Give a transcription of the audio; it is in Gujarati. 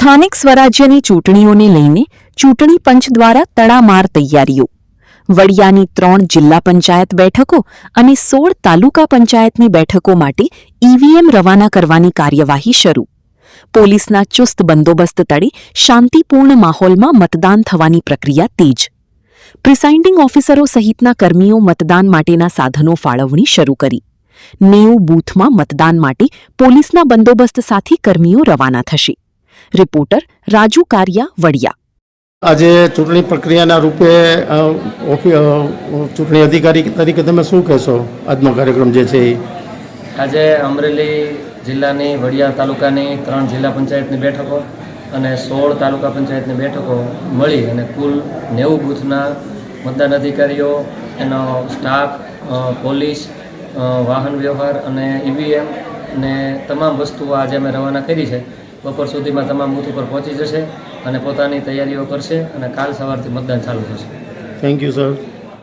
સ્થાનિક સ્વરાજ્યની ચૂંટણીઓને લઈને ચૂંટણી પંચ દ્વારા તડામાર તૈયારીઓ. વડિયાની 3 જિલ્લા પંચાયત બેઠકો અને 16 તાલુકા પંચાયતની બેઠકો માટે ઈવીએમ રવાના કરવાની કાર્યવાહી શરૂ. પોલીસના ચુસ્ત બંદોબસ્ત તળે શાંતિપૂર્ણ માહોલમાં મતદાન થવાની પ્રક્રિયા તેજ. પ્રિસાઇડિંગ ઓફિસરો સહિતના કર્મીઓ મતદાન માટેના સાધનો ફાળવણી શરૂ કરી. 90 બૂથમાં મતદાન માટે પોલીસના બંદોબસ્ત સાથે કર્મીઓ રવાના થશે. રિપોર્ટર રાજુ કારિયા, વડિયા. આજે ચૂંટણી પ્રક્રિયાના રૂપે ચૂંટણી અધિકારી તરીકે તમે શું કહેશો? આજનો કાર્યક્રમ જે છે આજે અમરેલી જિલ્લાની વડિયા તાલુકાની 3 જિલ્લા પંચાયતની બેઠકો અને 16 તાલુકા પંચાયતની બેઠકો મળી અને કુલ 90 બૂથના મતદાન અધિકારીઓ, એનો સ્ટાફ, પોલીસ, વાહન વ્યવહાર અને ઈવીએમ ને તમામ વસ્તુઓ આજે અમે રવાના કરી છે. બપોર સુધીમાં તમામ બૂથ ઉપર પહોંચી જશે અને પોતાની તૈયારીઓ કરશે અને કાલ સવારથી મતદાન ચાલુ થશે. Thank you sir.